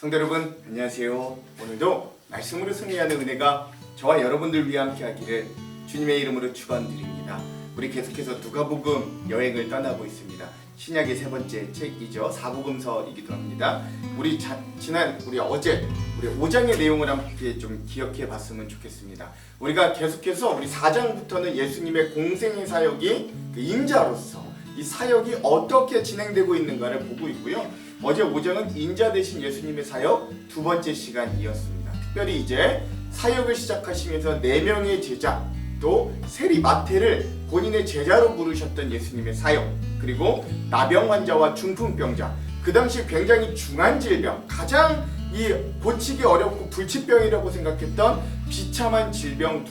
성도 여러분 안녕하세요. 오늘도 말씀으로 승리하는 은혜가 저와 여러분들 위해 함께 하기를 주님의 이름으로 축원드립니다. 우리 계속해서 누가복음 여행을 떠나고 있습니다. 신약의 세 번째 책이죠. 사복음서이기도 합니다. 우리 어제 5장의 내용을 함께 좀 기억해 봤으면 좋겠습니다. 우리가 계속해서 우리 4장부터는 예수님의 공생의 사역이 인자로서 이 사역이 어떻게 진행되고 있는가를 보고 있고요. 어제 5장은 인자 대신 예수님의 사역 두 번째 시간이었습니다. 특별히 이제 사역을 시작하시면서 4명의 제자 또 세리 마태를 본인의 제자로 부르셨던 예수님의 사역, 그리고 나병 환자와 중풍병자, 그 당시 굉장히 중한 질병, 가장 이 고치기 어렵고 불치병이라고 생각했던 비참한 질병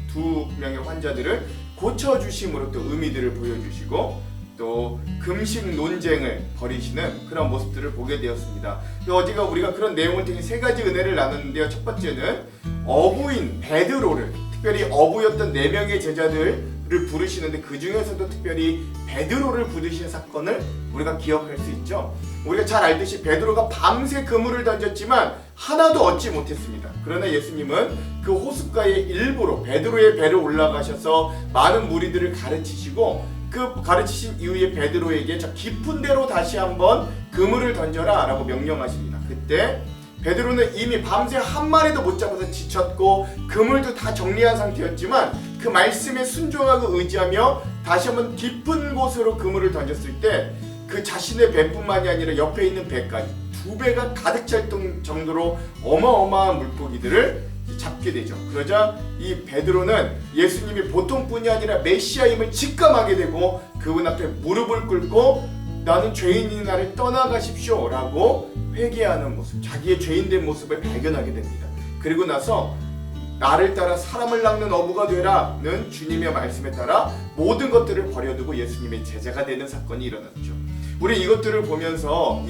두 명의 환자들을 고쳐주심으로 또 의미들을 보여주시고 또 금식 논쟁을 벌이시는 그런 모습들을 보게 되었습니다. 어제가 우리가 그런 내용을 통해 세 가지 은혜를 나눴는데요. 첫 번째는 어부인 베드로를, 특별히 어부였던 4명의 제자들을 부르시는데 그 중에서도 특별히 베드로를 부르신 사건을 우리가 기억할 수 있죠. 우리가 잘 알듯이 베드로가 밤새 그물을 던졌지만 하나도 얻지 못했습니다. 그러나 예수님은 그 호숫가에 일부러 베드로의 배를 올라가셔서 많은 무리들을 가르치시고 그 가르치신 이후에 베드로에게 저 깊은 데로 다시 한번 그물을 던져라 라고 명령하십니다. 그때 베드로는 이미 밤새 한 마리도 못 잡아서 지쳤고 그물도 다 정리한 상태였지만 그 말씀에 순종하고 의지하며 다시 한번 깊은 곳으로 그물을 던졌을 때 그 자신의 배뿐만이 아니라 옆에 있는 배까지 2배가 가득 찰 정도로 어마어마한 물고기들을 잡게 되죠. 그러자 이 베드로는 예수님이 보통뿐이 아니라 메시아임을 직감하게 되고 그분 앞에 무릎을 꿇고 나는 죄인인 나를 떠나가십시오 라고 회개하는 모습, 자기의 죄인된 모습을 발견하게 됩니다. 그리고 나서 나를 따라 사람을 낚는 어부가 되라는 주님의 말씀에 따라 모든 것들을 버려두고 예수님의 제자가 되는 사건이 일어났죠. 우리 이것들을 보면서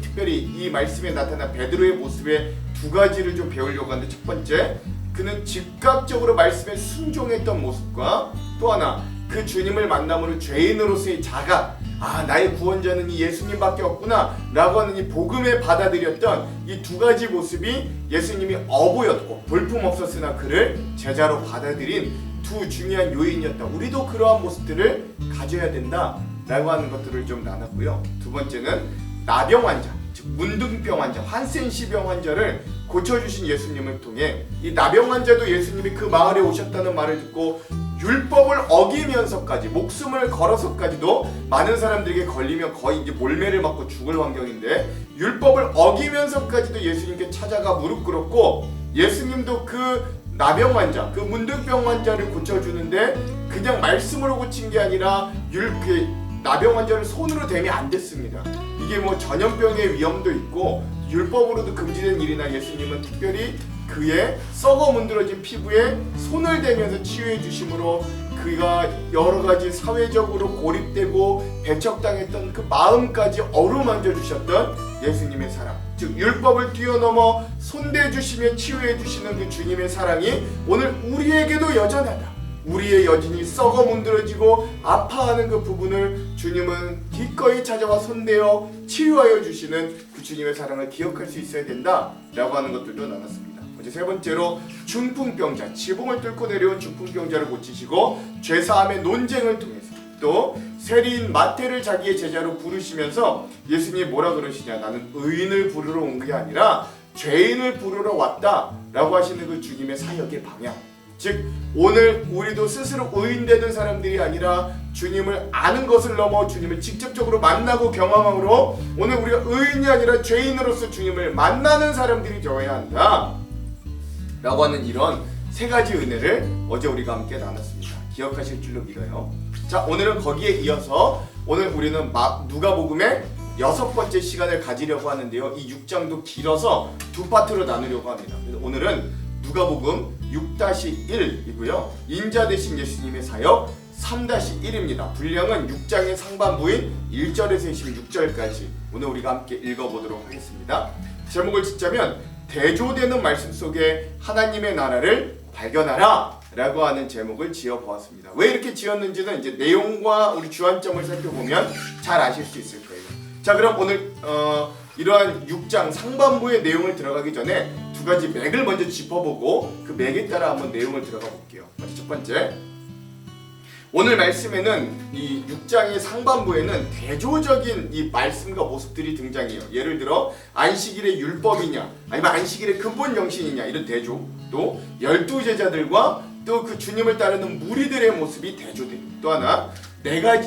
특별히 이 말씀에 나타난 베드로의 모습에 2가지를 좀 배우려고 하는데, 첫 번째, 그는 즉각적으로 말씀에 순종했던 모습과 또 하나, 그 주님을 만남으로 죄인으로서의 자각, 나의 구원자는 이 예수님밖에 없구나 라고 하는 이 복음에 받아들였던 이 2가지 모습이 예수님이 어부였고 볼품없었으나 그를 제자로 받아들인 두 중요한 요인이었다. 우리도 그러한 모습들을 가져야 된다 라고 하는 것들을 좀 나눴고요. 두 번째는 나병 환자, 즉 문둥병 환자, 한센시병 환자를 고쳐주신 예수님을 통해 이 나병 환자도 예수님이 그 마을에 오셨다는 말을 듣고 율법을 어기면서까지, 목숨을 걸어서까지도 많은 사람들에게 걸리면 거의 이제 몰매를 맞고 죽을 환경인데 율법을 어기면서까지도 예수님께 찾아가 무릎 꿇었고, 예수님도 그 나병 환자, 그 문둥병 환자를 고쳐주는데 그냥 말씀으로 고친 게 아니라 나병 환자를 손으로 대면 안 됐습니다. 이게 전염병의 위험도 있고 율법으로도 금지된 일이나 예수님은 특별히 그의 썩어 문드러진 피부에 손을 대면서 치유해 주심으로 그가 여러 가지 사회적으로 고립되고 배척당했던 그 마음까지 어루만져 주셨던 예수님의 사랑, 즉 율법을 뛰어넘어 손대 주시며 치유해 주시는 그 주님의 사랑이 오늘 우리에게도 여전하다. 우리의 여진이 썩어 문드러지고 아파하는 그 부분을 주님은 기꺼이 찾아와 손대어 치유하여 주시는 그 주님의 사랑을 기억할 수 있어야 된다 라고 하는 것들도 나눴습니다. 이제 세 번째로 중풍병자, 지붕을 뚫고 내려온 중풍병자를 고치시고 죄사함의 논쟁을 통해서 또 세리인 마태를 자기의 제자로 부르시면서 예수님이 뭐라 그러시냐, 나는 의인을 부르러 온 게 아니라 죄인을 부르러 왔다 라고 하시는 그 주님의 사역의 방향, 즉 오늘 우리도 스스로 의인되는 사람들이 아니라 주님을 아는 것을 넘어 주님을 직접적으로 만나고 경험함으로 오늘 우리가 의인이 아니라 죄인으로서 주님을 만나는 사람들이 되어야 한다 라고 하는 이런 3가지 은혜를 어제 우리가 함께 나눴습니다. 기억하실 줄로 믿어요. 자, 오늘은 거기에 이어서 오늘 우리는 누가복음의 6번째 시간을 가지려고 하는데요. 이 6장도 길어서 2파트로 나누려고 합니다. 그래서 오늘은 누가복음 6-1이고요. 인자 대신 예수님의 사역 3-1입니다. 분량은 6장의 상반부인 1절에서 26절까지 오늘 우리가 함께 읽어보도록 하겠습니다. 제목을 짓자면 대조되는 말씀 속에 하나님의 나라를 발견하라 라고 하는 제목을 지어보았습니다. 왜 이렇게 지었는지는 이제 내용과 우리 주안점을 살펴보면 잘 아실 수 있을 거예요. 자, 그럼 오늘 이러한 6장 상반부의 내용을 들어가기 전에 두 가지 맥을 먼저 짚어보고 그 맥에 따라 한번 내용을 들어가 볼게요. 먼저 첫 번째, 오늘 말씀에는 이 6장의 상반부에는 대조적인 이 말씀과 모습들이 등장해요. 예를 들어 안식일의 율법이냐 아니면 안식일의 근본 정신이냐, 이런 대조, 또 12제자들과 또 그 주님을 따르는 무리들의 모습이 대조돼요. 또 하나,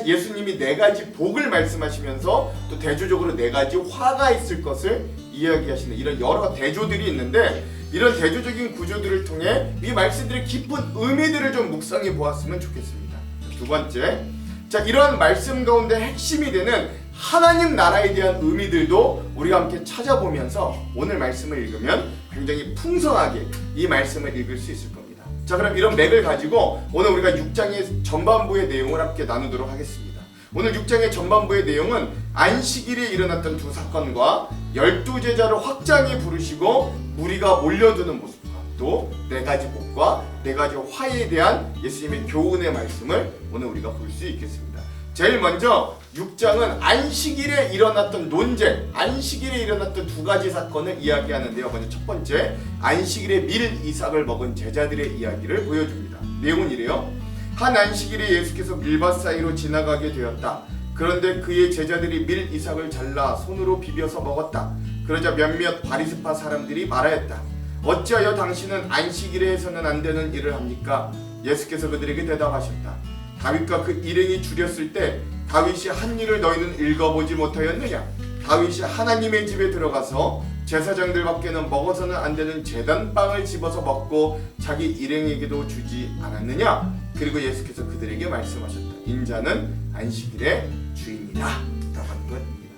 예수님이 4가지 복을 말씀하시면서 또 대조적으로 4가지 화가 있을 것을 이야기하시는 이런 여러 대조들이 있는데, 이런 대조적인 구조들을 통해 이 말씀들의 깊은 의미들을 좀 묵상해 보았으면 좋겠습니다. 두 번째, 자, 이런 말씀 가운데 핵심이 되는 하나님 나라에 대한 의미들도 우리가 함께 찾아보면서 오늘 말씀을 읽으면 굉장히 풍성하게 이 말씀을 읽을 수 있을 겁니다. 자, 그럼 이런 맥을 가지고 오늘 우리가 6장의 전반부의 내용을 함께 나누도록 하겠습니다. 오늘 6장의 전반부의 내용은 안식일에 일어났던 두 사건과 12제자를 확장히 부르시고 무리가 몰려드는 모습과 또 4가지 복과 4가지 화에 대한 예수님의 교훈의 말씀을 오늘 우리가 볼 수 있겠습니다. 제일 먼저 6장은 안식일에 일어났던 논쟁, 안식일에 일어났던 2가지 사건을 이야기하는데요. 먼저 첫 번째, 안식일에 밀 이삭을 먹은 제자들의 이야기를 보여줍니다. 내용은 이래요. 한 안식일에 예수께서 밀밭 사이로 지나가게 되었다. 그런데 그의 제자들이 밀 이삭을 잘라 손으로 비벼서 먹었다. 그러자 몇몇 바리새파 사람들이 말하였다. 어찌하여 당신은 안식일에 해서는 안 되는 일을 합니까? 예수께서 그들에게 대답하셨다. 다윗과 그 일행이 줄였을 때 다윗이 한 일을 너희는 읽어보지 못하였느냐? 다윗이 하나님의 집에 들어가서 제사장들밖에는 먹어서는 안 되는 제단빵을 집어서 먹고 자기 일행에게도 주지 않았느냐? 그리고 예수께서 그들에게 말씀하셨다. 인자는 안식일의 주인이다 라고 하는 것입니다.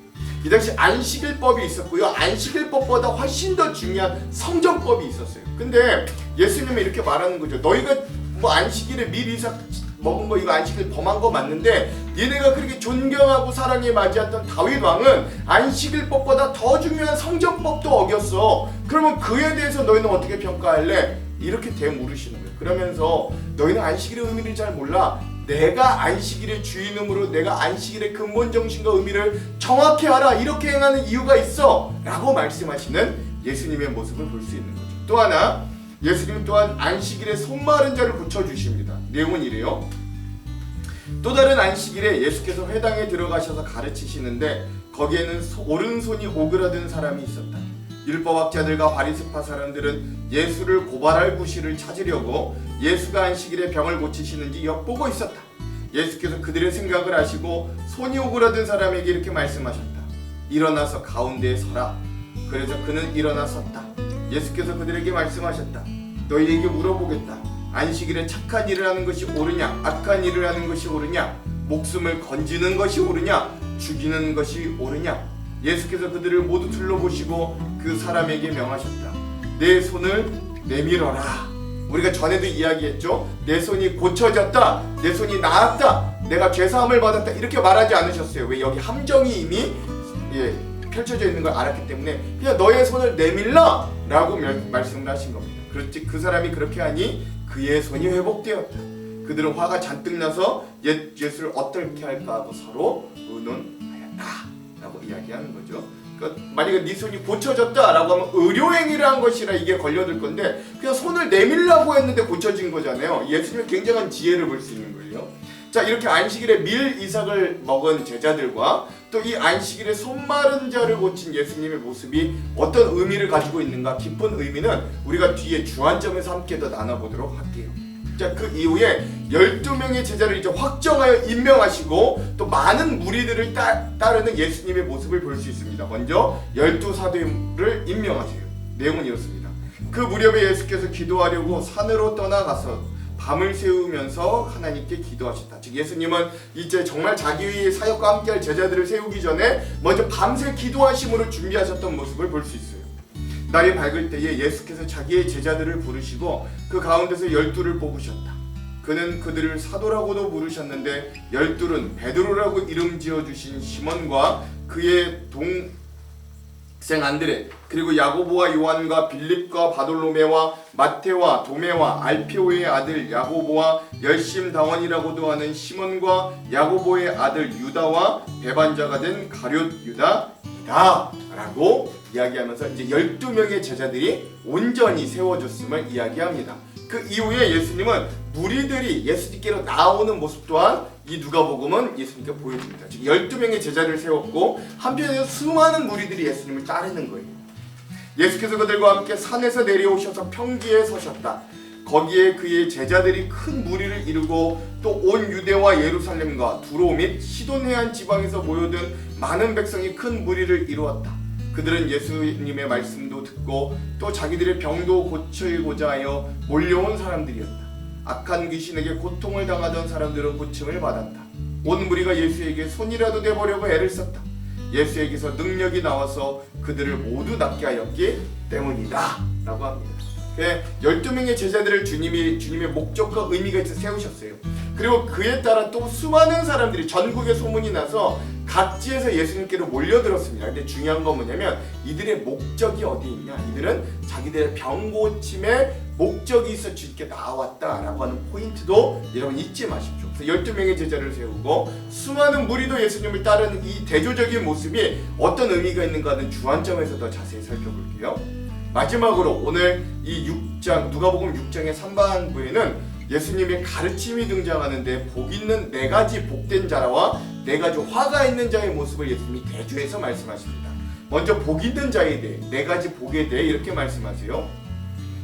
이 당시 안식일법이 있었고요, 안식일법보다 훨씬 더 중요한 성전법이 있었어요. 근데 예수님은 이렇게 말하는 거죠. 너희가 뭐 안식일에 밀 이삭 먹은 거 이거 안식일 범한 거 맞는데, 얘네가 그렇게 존경하고 사랑에 맞이했던 다윗 왕은 안식일법보다 더 중요한 성전법도 어겼어. 그러면 그에 대해서 너희는 어떻게 평가할래? 이렇게 되물으시는 거예요. 그러면서 너희는 안식일의 의미를 잘 몰라. 내가 안식일의 주인으로 내가 안식일의 근본 정신과 의미를 정확히 알아. 이렇게 행하는 이유가 있어 라고 말씀하시는 예수님의 모습을 볼 수 있는 거죠. 또 하나, 예수님 또한 안식일에 손 마른 자를 고쳐주십니다. 내용은 이래요. 또 다른 안식일에 예수께서 회당에 들어가셔서 가르치시는데 거기에는 오른손이 오그라든 사람이 있었다. 율법학자들과 바리새파 사람들은 예수를 고발할 구실을 찾으려고 예수가 안식일에 병을 고치시는지 엿보고 있었다. 예수께서 그들의 생각을 아시고 손이 오그라든 사람에게 이렇게 말씀하셨다. 일어나서 가운데에 서라. 그래서 그는 일어나 섰다. 예수께서 그들에게 말씀하셨다. 너희에게 물어보겠다. 안식일에 착한 일을 하는 것이 옳으냐, 악한 일을 하는 것이 옳으냐, 목숨을 건지는 것이 옳으냐, 죽이는 것이 옳으냐? 예수께서 그들을 모두 둘러보시고 그 사람에게 명하셨다. 내 손을 내밀어라. 우리가 전에도 이야기했죠. 내 손이 고쳐졌다, 내 손이 나았다, 내가 죄사함을 받았다, 이렇게 말하지 않으셨어요. 왜? 여기 함정이 이미 펼쳐져 있는 걸 알았기 때문에 그냥 너의 손을 내밀라 라고 말씀을 하신 겁니다. 그렇지, 그 사람이 그렇게 하니 그의 손이 회복되었다. 그들은 화가 잔뜩 나서 예수를 어떻게 할까 하고 서로 의논하였다 라고 이야기하는 거죠. 그러니까 만약에 네 손이 고쳐졌다 라고 하면 의료행위를 한 것이라 이게 걸려들 건데 그냥 손을 내밀라고 했는데 고쳐진 거잖아요. 예수님의 굉장한 지혜를 볼 수 있는 거예요. 자, 이렇게 안식일에 밀 이삭을 먹은 제자들과 또 이 안식일에 손 마른 자를 고친 예수님의 모습이 어떤 의미를 가지고 있는가, 깊은 의미는 우리가 뒤에 주안점에서 함께 더 나눠보도록 할게요. 자, 그 이후에 12명의 제자를 이제 확정하여 임명하시고 또 많은 무리들을 따르는 예수님의 모습을 볼 수 있습니다. 먼저 12사도를 임명하세요. 내용은 이렇습니다. 그 무렵에 예수께서 기도하려고 산으로 떠나가서 밤을 새우면서 하나님께 기도하셨다. 즉 예수님은 이제 정말 자기의 사역과 함께할 제자들을 세우기 전에 먼저 밤새 기도하심으로 준비하셨던 모습을 볼 수 있어요. 날이 밝을 때에 예수께서 자기의 제자들을 부르시고 그 가운데서 12를 뽑으셨다. 그는 그들을 사도라고도 부르셨는데 12은 베드로라고 이름 지어주신 시몬과 그의 생 안드레, 그리고 야고보와 요한과 빌립과 바돌로메와 마테와 도메와 알피오의 아들 야고보와 열심당원이라고도 하는 시몬과 야고보의 아들 유다와 배반자가 된 가룟 유다이다 라고 이야기하면서 이제 12명의 제자들이 온전히 세워졌음을 이야기합니다. 그 이후에 예수님은 무리들이 예수님께로 나오는 모습 또한 이 누가복음은 예수님께 보여줍니다. 즉 12명의 제자를 세웠고 한편에서 수많은 무리들이 예수님을 따르는 거예요. 예수께서 그들과 함께 산에서 내려오셔서 평기에 서셨다. 거기에 그의 제자들이 큰 무리를 이루고 또 온 유대와 예루살렘과 두로 및 시돈 해안 지방에서 모여든 많은 백성이 큰 무리를 이루었다. 그들은 예수님의 말씀도 듣고 또 자기들의 병도 고치고자 하여 몰려온 사람들이었다. 악한 귀신에게 고통을 당하던 사람들은 고침을 받았다. 온 무리가 예수에게 손이라도 대보려고 애를 썼다. 예수에게서 능력이 나와서 그들을 모두 낫게 하였기 때문이다 라고 합니다. 12명의 제자들을 주님의 목적과 의미가 있어 세우셨어요. 그리고 그에 따라 또 수많은 사람들이 전국에 소문이 나서 각지에서 예수님께로 몰려들었습니다. 근데 중요한 건 뭐냐면 이들의 목적이 어디 있냐? 이들은 자기들의 병 고침에 목적이 있어 주님께 나왔다라고 하는 포인트도 여러분 잊지 마십시오. 그래서 12명의 제자를 세우고 수많은 무리도 예수님을 따르는 이 대조적인 모습이 어떤 의미가 있는가 하는 주안점에서 더 자세히 살펴볼게요. 마지막으로 오늘 이 6장 누가복음 6장의 3반부에는 예수님의 가르침이 등장하는데 복 있는 4가지 복된 자와 4가지 화가 있는 자의 모습을 예수님이 대조해서 말씀하십니다. 먼저 복 있는 자에 대해 4가지 복에 대해 이렇게 말씀하세요.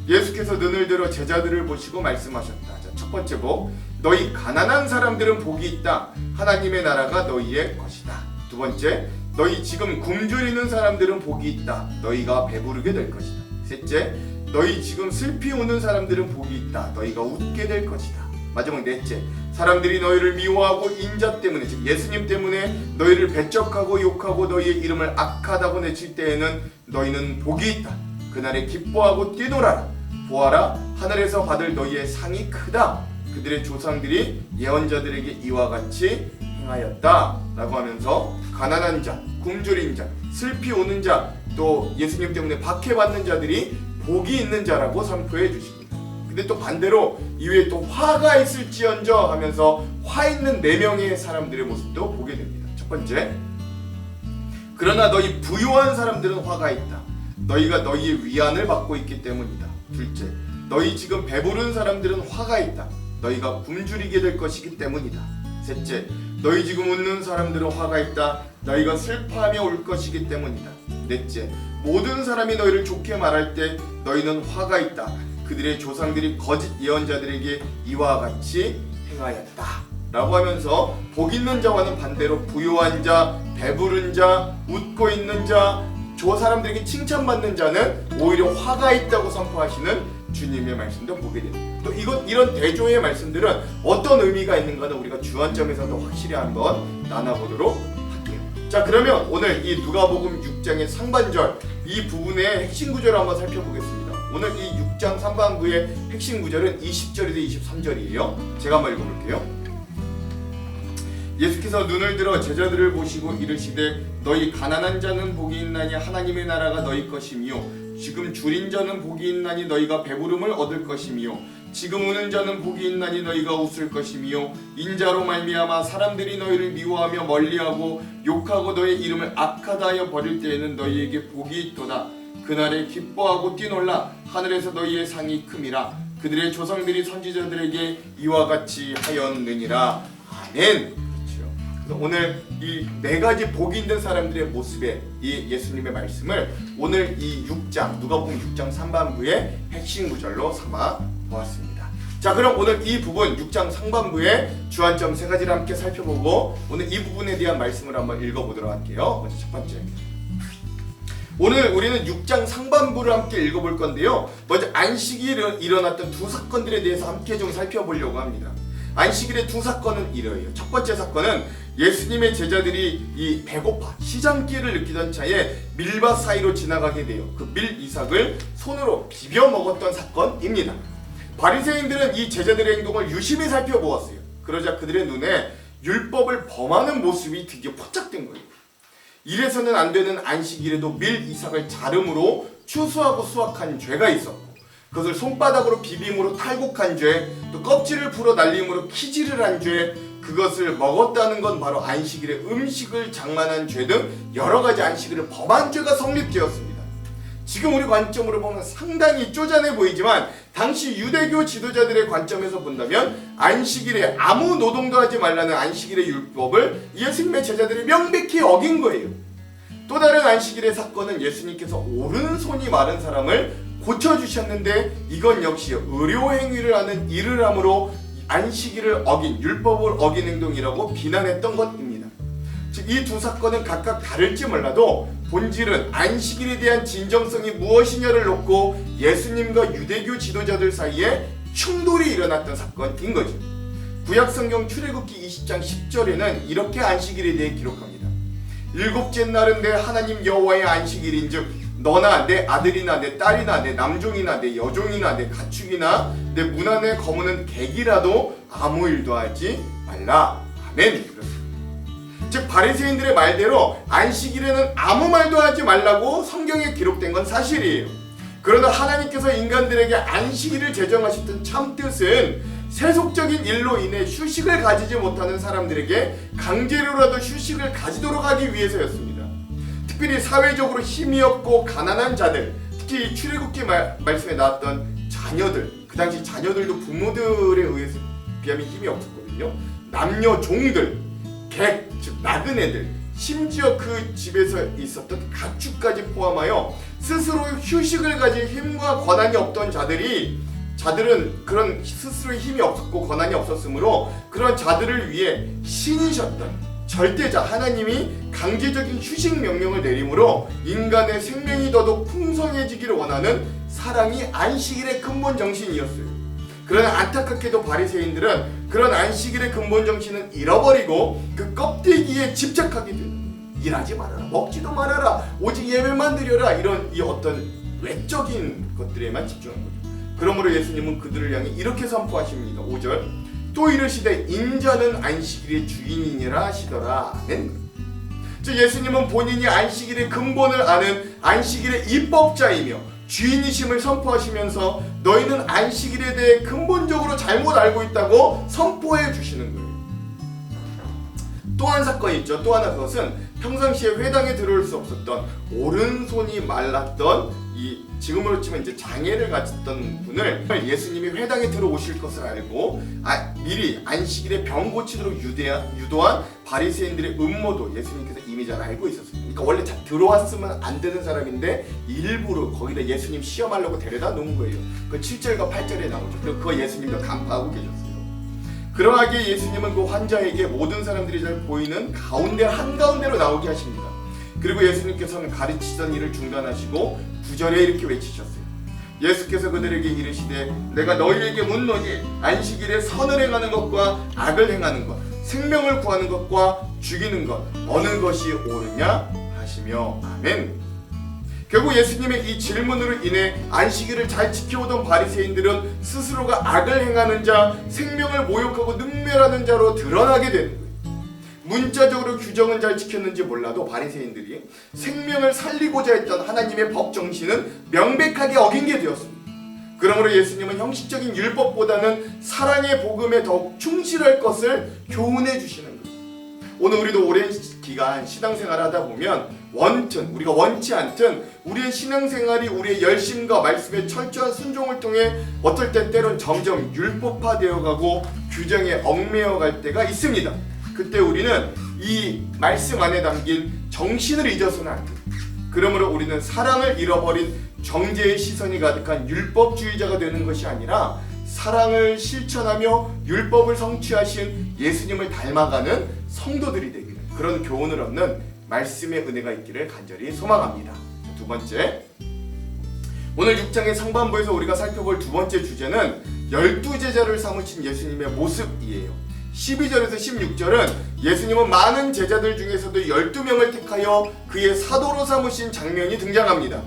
예수께서 눈을 들어 제자들을 보시고 말씀하셨다. 자, 첫 번째 복, 너희 가난한 사람들은 복이 있다. 하나님의 나라가 너희의 것이다. 두 번째, 너희 지금 굶주리는 사람들은 복이 있다. 너희가 배부르게 될 것이다. 셋째, 너희 지금 슬피 우는 사람들은 복이 있다. 너희가 웃게 될 것이다. 마지막 넷째, 사람들이 너희를 미워하고 인자 때문에 즉 예수님 때문에 너희를 배척하고 욕하고 너희의 이름을 악하다고 내칠 때에는 너희는 복이 있다. 그날에 기뻐하고 뛰놀아라. 보아라, 하늘에서 받을 너희의 상이 크다. 그들의 조상들이 예언자들에게 이와 같이 행하였다 라고 하면서 가난한 자, 굶주린 자, 슬피 우는 자, 또 예수님 때문에 박해받는 자들이 복이 있는 자라고 선포해 주십니다. 근데 또 반대로 이외에 또 화가 있을지언정 하면서 화 있는 4명의 사람들의 모습도 보게 됩니다. 첫 번째, 그러나 너희 부유한 사람들은 화가 있다. 너희가 너희의 위안을 받고 있기 때문이다. 둘째, 너희 지금 배부른 사람들은 화가 있다. 너희가 굶주리게 될 것이기 때문이다. 셋째, 너희 지금 웃는 사람들은 화가 있다. 너희가 슬퍼하며 울 것이기 때문이다. 넷째, 모든 사람이 너희를 좋게 말할 때 너희는 화가 있다. 그들의 조상들이 거짓 예언자들에게 이와 같이 행하였다 라고 하면서 복 있는 자와는 반대로 부유한 자, 배부른 자, 웃고 있는 자, 저 사람들에게 칭찬받는 자는 오히려 화가 있다고 선포하시는 주님의 말씀도 보게 됩니다. 또 이런 대조의 말씀들은 어떤 의미가 있는가는 우리가 주안점에서도 확실히 한번 나눠보도록 할게요. 자, 그러면 오늘 이 누가복음 6장의 상반절 이 부분의 핵심 구절을 한번 살펴보겠습니다. 오늘 이 6장 3반부의 핵심 구절은 20절에서 23절이에요. 제가 한번 읽어볼게요. 예수께서 눈을 들어 제자들을 보시고 이르시되 너희 가난한 자는 복이 있나니 하나님의 나라가 너희 것이미요 지금 줄인 자는 복이 있나니 너희가 배부름을 얻을 것이미요 지금 우는 자는 복이 있나니 너희가 웃을 것이미요 인자로 말미암아 사람들이 너희를 미워하며 멀리하고 욕하고 너희 이름을 악하다 하여 버릴 때에는 너희에게 복이 있도다. 그날에 기뻐하고 뛰놀라. 하늘에서 너희의 상이 큼이라. 그들의 조상들이 선지자들에게 이와 같이 하였느니라. 아멘. 오늘 이 4가지 복이 있는 사람들의 모습에 이 예수님의 말씀을 오늘 이 6장 누가복음 6장 3반부의 핵심 구절로 삼아 보았습니다. 자, 그럼 오늘 이 부분 6장 상반부의 주안점 3가지를 함께 살펴보고 오늘 이 부분에 대한 말씀을 한번 읽어보도록 할게요. 먼저 첫 번째, 오늘 우리는 6장 상반부를 함께 읽어볼 건데요. 먼저 안식일에 일어났던 2 사건들에 대해서 함께 좀 살펴보려고 합니다. 안식일의 2 사건은 이러해요. 첫 번째 사건은 예수님의 제자들이 이 배고파 시장길을 느끼던 차에 밀밭 사이로 지나가게 돼요. 그 밀 이삭을 손으로 비벼 먹었던 사건입니다. 바리새인들은 이 제자들의 행동을 유심히 살펴보았어요. 그러자 그들의 눈에 율법을 범하는 모습이 드디어 포착된 거예요. 이래서는 안 되는 안식일에도 밀 이삭을 자름으로 추수하고 수확한 죄가 있었고, 그것을 손바닥으로 비빔으로 탈곡한 죄, 또 껍질을 풀어 날림으로 키질을 한 죄, 그것을 먹었다는 건 바로 안식일에 음식을 장만한 죄 등 여러 가지 안식일을 범한 죄가 성립되었습니다. 지금 우리 관점으로 보면 상당히 쪼잔해 보이지만 당시 유대교 지도자들의 관점에서 본다면 안식일에 아무 노동도 하지 말라는 안식일의 율법을 예수님의 제자들이 명백히 어긴 거예요. 또 다른 안식일의 사건은 예수님께서 오른손이 마른 사람을 고쳐주셨는데, 이건 역시 의료행위를 하는 일을 함으로 안식일을 어긴, 율법을 어긴 행동이라고 비난했던 것입니다. 즉, 이 두 사건은 각각 다를지 몰라도 본질은 안식일에 대한 진정성이 무엇이냐를 놓고 예수님과 유대교 지도자들 사이에 충돌이 일어났던 사건인 거죠. 구약성경 출애굽기 20장 10절에는 이렇게 안식일에 대해 기록합니다. 일곱째 날은 내 하나님 여호와의 안식일인즉 너나 내 아들이나 내 딸이나 내 남종이나 내 여종이나 내 가축이나 내 문 안에 거무는 객이라도 아무 일도 하지 말라. 아멘. 그렇습니다. 즉, 바리새인들의 말대로 안식일에는 아무 말도 하지 말라고 성경에 기록된 건 사실이에요. 그러나 하나님께서 인간들에게 안식일을 제정하셨던 참뜻은 세속적인 일로 인해 휴식을 가지지 못하는 사람들에게 강제로라도 휴식을 가지도록 하기 위해서였습니다. 특별히 사회적으로 힘이 없고 가난한 자들, 특히 출애굽기 말씀에 나왔던 자녀들, 그 당시 자녀들도 부모들에 의해서 비하면 힘이 없었거든요. 남녀 종들, 객, 즉 나그네들, 심지어 그 집에서 있었던 가축까지 포함하여 스스로 휴식을 가질 힘과 권한이 없던 자들은 그런 스스로의 힘이 없었고 권한이 없었으므로 그런 자들을 위해 신이셨던 절대자 하나님이 강제적인 휴식 명령을 내림으로 인간의 생명이 더더욱 풍성해지기를 원하는 사랑이 안식일의 근본 정신이었어요. 그러나 안타깝게도 바리새인들은 그런 안식일의 근본 정신은 잃어버리고 그 껍데기에 집착하게 됩니다. 일하지 말아라, 먹지도 말아라, 오직 예배만 드려라, 이런 이 어떤 외적인 것들에만 집중한 거죠. 그러므로 예수님은 그들을 향해 이렇게 선포하십니다. 5절, 또 이르시되 인자는 안식일의 주인이니라 하시더라. 아멘. 즉, 예수님은 본인이 안식일의 근본을 아는 안식일의 입법자이며 주인이심을 선포하시면서 너희는 안식일에 대해 근본적으로 잘못 알고 있다고 선포해 주시는 거예요. 또 한 사건이 있죠. 또 하나, 그것은 평상시에 회당에 들어올 수 없었던 오른손이 말랐던 이 지금으로 치면 이제 장애를 가졌던 분을 예수님이 회당에 들어오실 것을 알고 미리 안식일에 병 고치도록 유도한 바리새인들의 음모도 예수님께서 이미 잘 알고 있었어요. 그러니까 원래 들어왔으면 안 되는 사람인데 일부러 거기다 예수님 시험하려고 데려다 놓은 거예요. 그 7절과 8절에 나오죠. 그리고 그거 예수님도 간파하고 계셨어요. 그러하기에 예수님은 그 환자에게 모든 사람들이 잘 보이는 가운데 한가운데로 나오게 하십니다. 그리고 예수님께서는 가르치던 일을 중단하시고 9절에 이렇게 외치셨어요. 예수께서 그들에게 이르시되 내가 너희에게 묻노니 안식일에 선을 행하는 것과 악을 행하는 것, 생명을 구하는 것과 죽이는 것 어느 것이 옳으냐 하시며. 아멘. 결국 예수님의 이 질문으로 인해 안식일을 잘 지켜오던 바리새인들은 스스로가 악을 행하는 자, 생명을 모욕하고 능멸하는 자로 드러나게 되는 거예요. 문자적으로 규정은 잘 지켰는지 몰라도 바리새인들이 생명을 살리고자 했던 하나님의 법 정신은 명백하게 어긴 게 되었습니다. 그러므로 예수님은 형식적인 율법보다는 사랑의 복음에 더욱 충실할 것을 교훈해 주시는 거예요. 오늘 우리도 오랜 기간 신앙생활을 하다 보면 우리가 원치 않든 우리의 신앙생활이 우리의 열심과 말씀의 철저한 순종을 통해 어떨 땐 때론 점점 율법화되어 가고 규정에 얽매여 갈 때가 있습니다. 그때 우리는 이 말씀 안에 담긴 정신을 잊어서는 안 돼요. 그러므로 우리는 사랑을 잃어버린 정죄의 시선이 가득한 율법주의자가 되는 것이 아니라 사랑을 실천하며 율법을 성취하신 예수님을 닮아가는 성도들이 되기를, 그런 교훈을 얻는 말씀의 은혜가 있기를 간절히 소망합니다. 두 번째, 오늘 6장의 상반부에서 우리가 살펴볼 두 번째 주제는 12제자를 삼으신 예수님의 모습이에요. 12절에서 16절은 예수님은 많은 제자들 중에서도 12명을 택하여 그의 사도로 삼으신 장면이 등장합니다.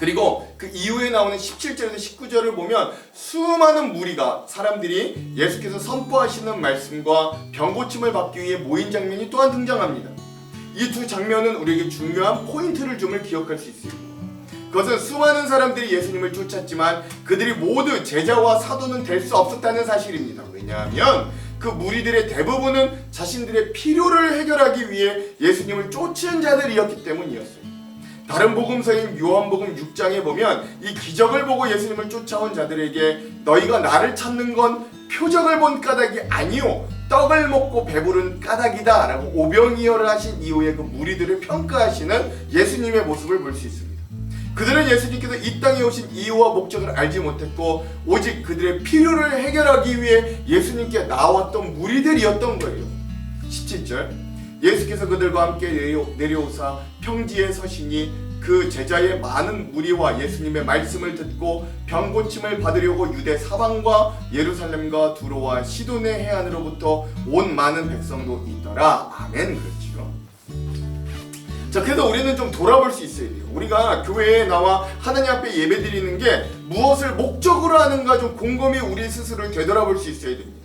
그리고 그 이후에 나오는 17절에서 19절을 보면 수많은 무리가 사람들이 예수께서 선포하시는 말씀과 병고침을 받기 위해 모인 장면이 또한 등장합니다. 이 두 장면은 우리에게 중요한 포인트를 줌을 기억할 수 있습니다. 그것은 수많은 사람들이 예수님을 쫓았지만 그들이 모두 제자와 사도는 될 수 없었다는 사실입니다. 왜냐하면 그 무리들의 대부분은 자신들의 필요를 해결하기 위해 예수님을 쫓은 자들이었기 때문이었어요. 다른 복음서인 요한복음 6장에 보면 이 기적을 보고 예수님을 쫓아온 자들에게 너희가 나를 찾는 건 표적을 본 까닭이 아니요 떡을 먹고 배부른 까닭이다 라고 오병이어를 하신 이후에 그 무리들을 평가하시는 예수님의 모습을 볼 수 있습니다. 그들은 예수님께서 이 땅에 오신 이유와 목적을 알지 못했고 오직 그들의 필요를 해결하기 위해 예수님께 나왔던 무리들이었던 거예요. 17절 예수께서 그들과 함께 내려오사 평지에 서시니 그 제자의 많은 무리와 예수님의 말씀을 듣고 병고침을 받으려고 유대 사방과 예루살렘과 두로와 시돈의 해안으로부터 온 많은 백성도 있더라. 아멘. 그렇죠. 자, 그래서 우리는 좀 돌아볼 수 있어야 돼요. 우리가 교회에 나와 하나님 앞에 예배드리는 게 무엇을 목적으로 하는가 좀 곰곰이 우리 스스로를 되돌아볼 수 있어야 됩니다.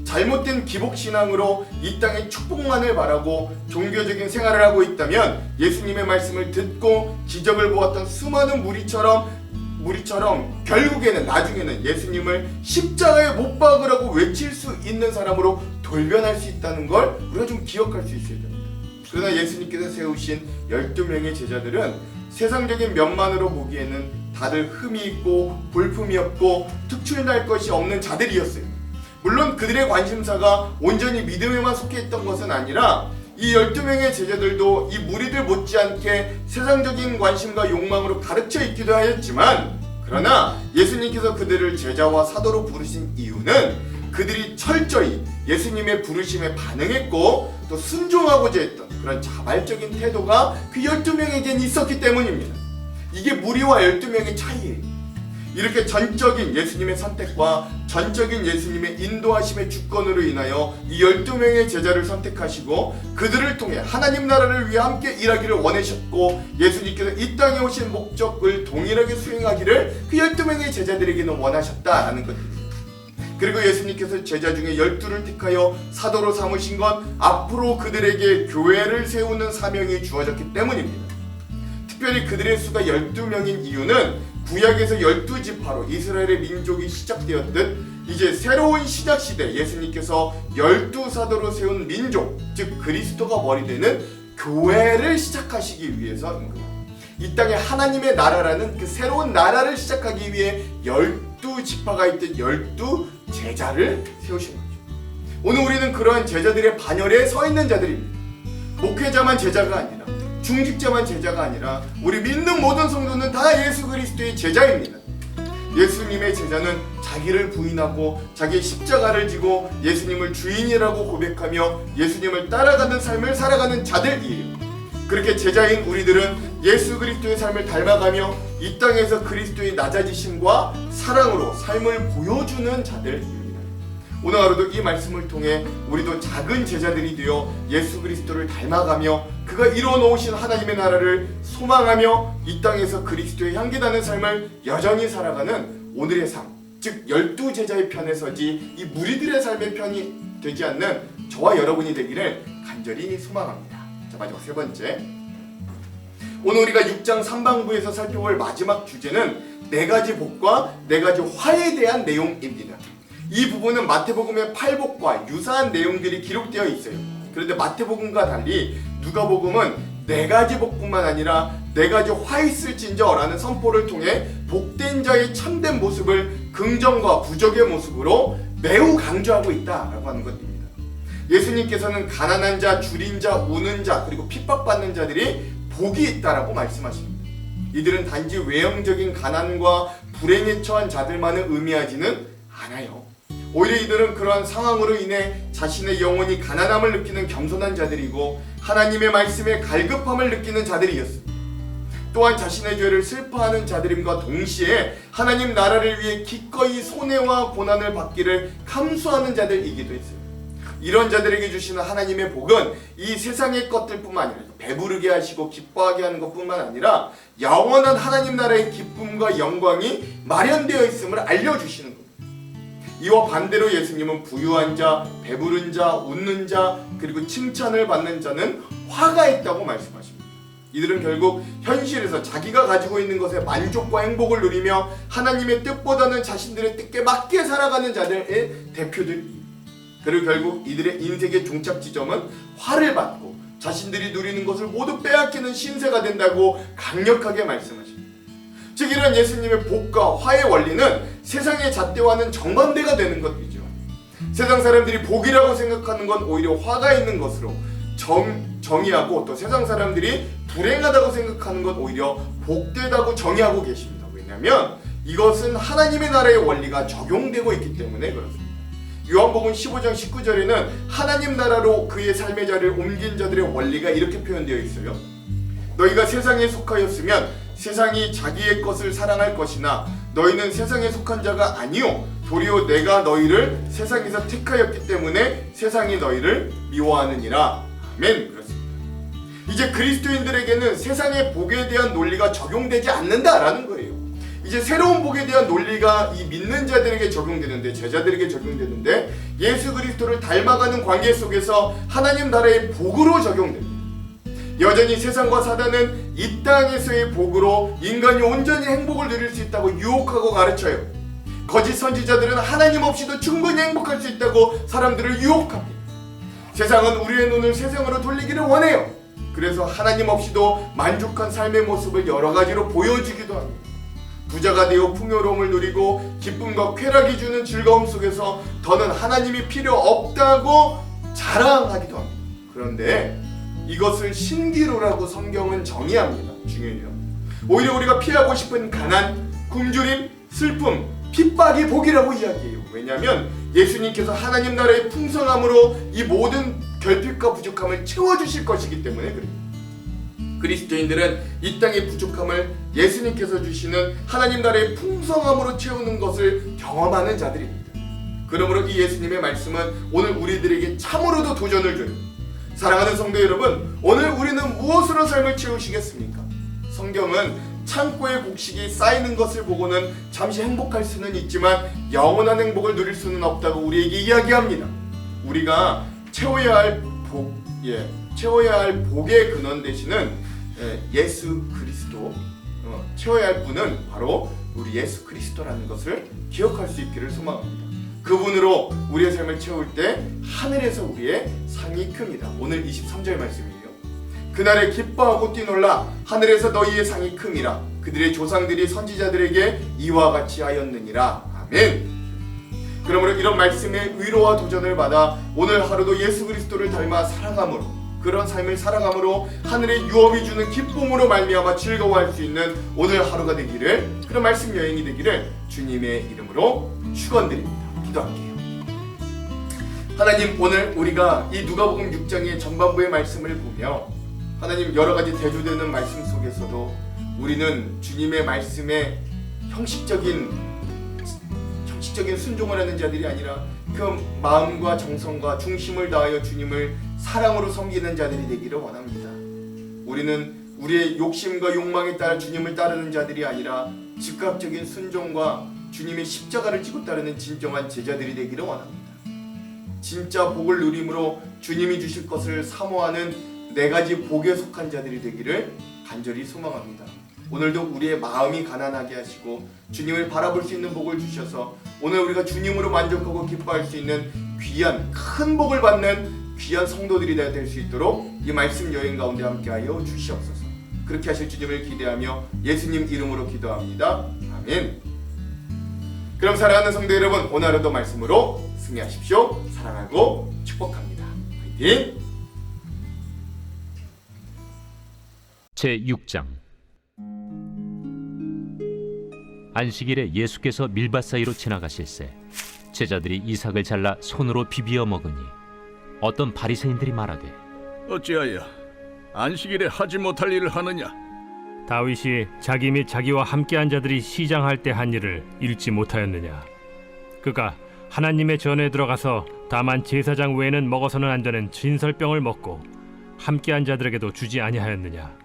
잘못된 기복신앙으로 이 땅의 축복만을 바라고 종교적인 생활을 하고 있다면 예수님의 말씀을 듣고 기적을 보았던 수많은 무리처럼 결국에는 나중에는 예수님을 십자가에 못 박으라고 외칠 수 있는 사람으로 돌변할 수 있다는 걸 우리가 좀 기억할 수 있어야 됩니다. 그러나 예수님께서 세우신 12명의 제자들은 세상적인 면만으로 보기에는 다들 흠이 있고 볼품이 없고 특출날 것이 없는 자들이었어요. 물론 그들의 관심사가 온전히 믿음에만 속해 있던 것은 아니라 이 12명의 제자들도 이 무리들 못지않게 세상적인 관심과 욕망으로 가르쳐 있기도 하였지만 그러나 예수님께서 그들을 제자와 사도로 부르신 이유는 그들이 철저히 예수님의 부르심에 반응했고 또 순종하고자 했던 그런 자발적인 태도가 그 12명에겐 있었기 때문입니다. 이게 무리와 12명의 차이예요. 이렇게 전적인 예수님의 선택과 전적인 예수님의 인도하심의 주권으로 인하여 이 12명의 제자를 선택하시고 그들을 통해 하나님 나라를 위해 함께 일하기를 원하셨고 예수님께서 이 땅에 오신 목적을 동일하게 수행하기를 그 12명의 제자들에게는 원하셨다라는 것입니다. 그리고 예수님께서 제자 중에 12를 택하여 사도로 삼으신 건 앞으로 그들에게 교회를 세우는 사명이 주어졌기 때문입니다. 특별히 그들의 수가 12명인 이유는 구약에서 12지파로 이스라엘의 민족이 시작되었듯 이제 새로운 시작 시대 예수님께서 12사도로 세운 민족, 즉 그리스도가 머리 되는 교회를 시작하시기 위해서인 거예요. 이 땅에 하나님의 나라라는 그 새로운 나라를 시작하기 위해 12지파가 있듯 12제자를 세우신 거죠. 오늘 우리는 그러한 제자들의 반열에 서 있는 자들입니다. 목회자만 제자가 아니라 중직자만 제자가 아니라 우리 믿는 모든 성도는 다 예수 그리스도의 제자입니다. 예수님의 제자는 자기를 부인하고 자기의 십자가를 지고 예수님을 주인이라고 고백하며 예수님을 따라가는 삶을 살아가는 자들이에요. 그렇게 제자인 우리들은 예수 그리스도의 삶을 닮아가며 이 땅에서 그리스도의 낮아지심과 사랑으로 삶을 보여주는 자들입니다. 오늘 하루도 이 말씀을 통해 우리도 작은 제자들이 되어 예수 그리스도를 닮아가며 그가 이루어 놓으신 하나님의 나라를 소망하며 이 땅에서 그리스도의 향기 나는 삶을 여전히 살아가는 오늘의 삶, 즉 12제자의 편에 서지 이 무리들의 삶의 편이 되지 않는 저와 여러분이 되기를 간절히 소망합니다. 자, 마지막 세 번째, 오늘 우리가 6장 3방부에서 살펴볼 마지막 주제는 4가지 복과 4가지 화에 대한 내용입니다. 이 부분은 마태복음의 8복과 유사한 내용들이 기록되어 있어요. 그런데 마태복음과 달리 누가복음은 4가지 복뿐만 아니라 4가지 화 있을진저 라는 선포를 통해 복된 자의 참된 모습을 긍정과 부적의 모습으로 매우 강조하고 있다라고 하는 것입니다. 예수님께서는 가난한 자, 줄인 자, 우는 자, 그리고 핍박받는 자들이 복이 있다라고 말씀하십니다. 이들은 단지 외형적인 가난과 불행에 처한 자들만을 의미하지는 않아요. 오히려 이들은 그러한 상황으로 인해 자신의 영혼이 가난함을 느끼는 겸손한 자들이고 하나님의 말씀에 갈급함을 느끼는 자들이었습니다. 또한 자신의 죄를 슬퍼하는 자들임과 동시에 하나님 나라를 위해 기꺼이 손해와 고난을 받기를 감수하는 자들이기도 했어요. 이런 자들에게 주시는 하나님의 복은 이 세상의 것들뿐만 아니라 배부르게 하시고 기뻐하게 하는 것뿐만 아니라 영원한 하나님 나라의 기쁨과 영광이 마련되어 있음을 알려주시는 겁니다. 이와 반대로 예수님은 부유한 자, 배부른 자, 웃는 자, 그리고 칭찬을 받는 자는 화가 있다고 말씀하십니다. 이들은 결국 현실에서 자기가 가지고 있는 것에 만족과 행복을 누리며 하나님의 뜻보다는 자신들의 뜻에 맞게 살아가는 자들의 대표들입니다. 그리고 결국 이들의 인생의 종착 지점은 화를 받고 자신들이 누리는 것을 모두 빼앗기는 신세가 된다고 강력하게 말씀하십니다. 즉 이런 예수님의 복과 화의 원리는 세상의 잣대와는 정반대가 되는 것이죠. 세상 사람들이 복이라고 생각하는 건 오히려 화가 있는 것으로 정의하고, 또 세상 사람들이 불행하다고 생각하는 건 오히려 복되다고 정의하고 계십니다. 왜냐하면 이것은 하나님의 나라의 원리가 적용되고 있기 때문에 그렇습니다. 요한복음 15장 19절에는 하나님 나라로 그의 삶의 자리를 옮긴 자들의 원리가 이렇게 표현되어 있어요. 너희가 세상에 속하였으면 세상이 자기의 것을 사랑할 것이나 너희는 세상에 속한 자가 아니요 도리어 내가 너희를 세상에서 택하였기 때문에 세상이 너희를 미워하느니라. 아멘. 그렇습니다. 이제 그리스도인들에게는 세상의 복에 대한 논리가 적용되지 않는다라는 거예요. 이제 새로운 복에 대한 논리가 이 믿는 자들에게 적용되는데, 제자들에게 적용되는데, 예수 그리스도를 닮아가는 관계 속에서 하나님 나라의 복으로 적용됩니다. 여전히 세상과 사단은 이 땅에서의 복으로 인간이 온전히 행복을 누릴 수 있다고 유혹하고 가르쳐요. 거짓 선지자들은 하나님 없이도 충분히 행복할 수 있다고 사람들을 유혹합니다. 세상은 우리의 눈을 세상으로 돌리기를 원해요. 그래서 하나님 없이도 만족한 삶의 모습을 여러 가지로 보여주기도 합니다. 부자가 되어 풍요로움을 누리고 기쁨과 쾌락이 주는 즐거움 속에서 더는 하나님이 필요 없다고 자랑하기도 합니다. 그런데 이것을 신기루라고 성경은 정의합니다. 중요해요. 오히려 우리가 피하고 싶은 가난, 굶주림, 슬픔, 핍박이 복이라고 이야기해요. 왜냐하면 예수님께서 하나님 나라의 풍성함으로 이 모든 결핍과 부족함을 채워주실 것이기 때문에 그래요. 그리스도인들은 이 땅의 부족함을 예수님께서 주시는 하나님 나라의 풍성함으로 채우는 것을 경험하는 자들입니다. 그러므로 이 예수님의 말씀은 오늘 우리들에게 참으로도 도전을 줘요. 사랑하는 성도 여러분, 오늘 우리는 무엇으로 삶을 채우시겠습니까? 성경은 창고에 곡식이 쌓이는 것을 보고는 잠시 행복할 수는 있지만 영원한 행복을 누릴 수는 없다고 우리에게 이야기합니다. 우리가 채워야 할 복의 근원 되시는 예수 그리스도, 채워야 할 분은 바로 우리 예수 그리스도라는 것을 기억할 수 있기를 소망합니다. 그분으로 우리의 삶을 채울 때 하늘에서 우리의 상이 큽니다. 오늘 23절 말씀이에요. 그날에 기뻐하고 뛰놀라 하늘에서 너희의 상이 큼이라 그들의 조상들이 선지자들에게 이와 같이 하였느니라. 아멘. 그러므로 이런 말씀의 위로와 도전을 받아 오늘 하루도 예수 그리스도를 닮아 살아감으로, 그런 삶을 살아감으로 하늘의 유업이 주는 기쁨으로 말미암아 즐거워할 수 있는 오늘 하루가 되기를, 그런 말씀 여행이 되기를 주님의 이름으로 축원드립니다. 기도할게요. 하나님, 오늘 우리가 이 누가복음 6장의 전반부의 말씀을 보며 하나님 여러 가지 대조되는 말씀 속에서도 우리는 주님의 말씀에 형식적인 순종을 하는 자들이 아니라 그 마음과 정성과 중심을 다하여 주님을 사랑으로 섬기는 자들이 되기를 원합니다. 우리는 우리의 욕심과 욕망에 따라 주님을 따르는 자들이 아니라 즉각적인 순종과 주님의 십자가를 지고 따르는 진정한 제자들이 되기를 원합니다. 진짜 복을 누림으로 주님이 주실 것을 사모하는 네 가지 복에 속한 자들이 되기를 간절히 소망합니다. 오늘도 우리의 마음이 가난하게 하시고 주님을 바라볼 수 있는 복을 주셔서 오늘 우리가 주님으로 만족하고 기뻐할 수 있는 귀한 큰 복을 받는 귀한 성도들이 될 수 있도록 이 말씀 여행 가운데 함께하여 주시옵소서. 그렇게 하실 주님을 기대하며 예수님 이름으로 기도합니다. 아멘. 그럼 사랑하는 성도 여러분, 오늘 하루도 말씀으로 승리하십시오. 사랑하고 축복합니다. 화이팅! 제6장. 안식일에 예수께서 밀밭 사이로 지나가실새 제자들이 이삭을 잘라 손으로 비비어 먹으니 어떤 바리새인들이 말하되 어찌하여 안식일에 하지 못할 일을 하느냐? 다윗이 자기 및 자기와 함께한 자들이 시장할 때 한 일을 읽지 못하였느냐? 그가 하나님의 전에 들어가서 다만 제사장 외에는 먹어서는 안 되는 진설병을 먹고 함께한 자들에게도 주지 아니하였느냐.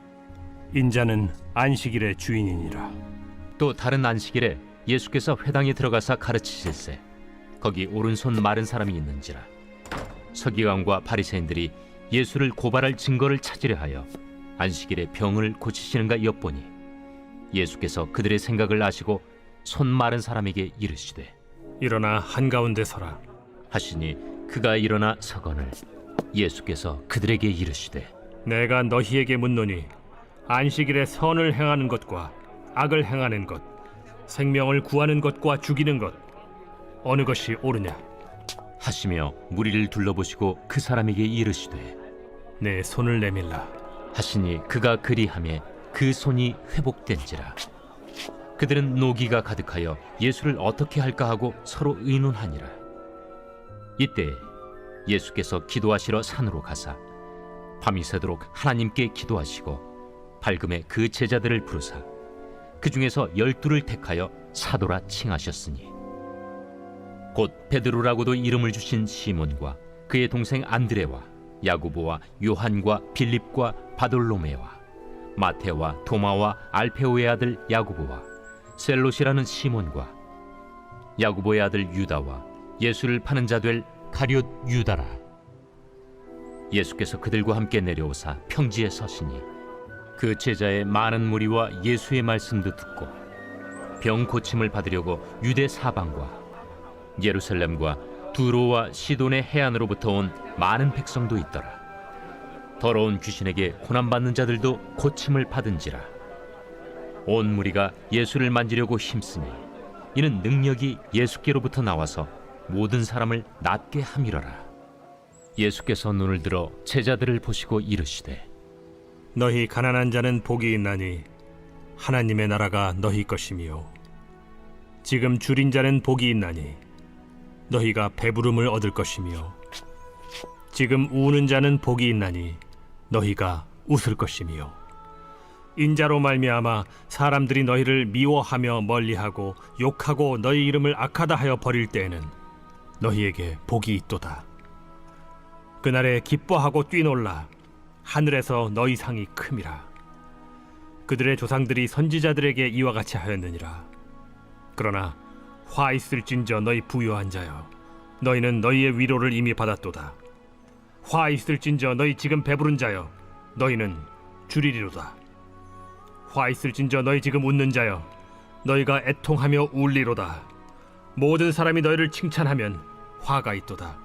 인자는 안식일의 주인이니라. 또 다른 안식일에 예수께서 회당에 들어가사 가르치실세 거기 오른손 마른 사람이 있는지라. 서기관과 바리새인들이 예수를 고발할 증거를 찾으려 하여 안식일에 병을 고치시는가 엿보니 예수께서 그들의 생각을 아시고 손 마른 사람에게 이르시되 일어나 한가운데 서라. 하시니 그가 일어나 서거늘 예수께서 그들에게 이르시되 내가 너희에게 묻노니 안식일에 선을 행하는 것과 악을 행하는 것, 생명을 구하는 것과 죽이는 것, 어느 것이 옳으냐? 하시며 무리를 둘러보시고 그 사람에게 이르시되 내 손을 내밀라. 하시니 그가 그리하매 그 손이 회복된지라. 그들은 노기가 가득하여 예수를 어떻게 할까 하고 서로 의논하니라. 이때 예수께서 기도하시러 산으로 가사 밤이 새도록 하나님께 기도하시고 밝음에 그 제자들을 부르사 그 중에서 12를 택하여 사도라 칭하셨으니 곧 베드로라고도 이름을 주신 시몬과 그의 동생 안드레와 야고보와 요한과 빌립과 바돌로메와 마테와 도마와 알페오의 아들 야고보와 셀롯이라는 시몬과 야고보의 아들 유다와 예수를 파는 자 될 가룟 유다라. 예수께서 그들과 함께 내려오사 평지에 서시니 그 제자의 많은 무리와 예수의 말씀도 듣고 병 고침을 받으려고 유대 사방과 예루살렘과 두로와 시돈의 해안으로부터 온 많은 백성도 있더라. 더러운 귀신에게 고난받는 자들도 고침을 받은지라. 온 무리가 예수를 만지려고 힘쓰니 이는 능력이 예수께로부터 나와서 모든 사람을 낫게 함이러라. 예수께서 눈을 들어 제자들을 보시고 이르시되 너희 가난한 자는 복이 있나니 하나님의 나라가 너희 것이며 지금 줄인 자는 복이 있나니 너희가 배부름을 얻을 것이며 지금 우는 자는 복이 있나니 너희가 웃을 것이며 인자로 말미암아 사람들이 너희를 미워하며 멀리하고 욕하고 너희 이름을 악하다 하여 버릴 때에는 너희에게 복이 있도다. 그날에 기뻐하고 뛰놀라. 하늘에서 너희 상이 큼이라. 그들의 조상들이 선지자들에게 이와 같이 하였느니라. 그러나 화 있을진저 너희 부요한 자여, 너희는 너희의 위로를 이미 받았도다. 화 있을진저 너희 지금 배부른 자여, 너희는 줄이리로다. 화 있을진저 너희 지금 웃는 자여, 너희가 애통하며 울리로다. 모든 사람이 너희를 칭찬하면 화가 있도다.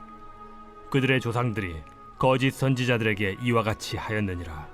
그들의 조상들이 거짓 선지자들에게 이와 같이 하였느니라.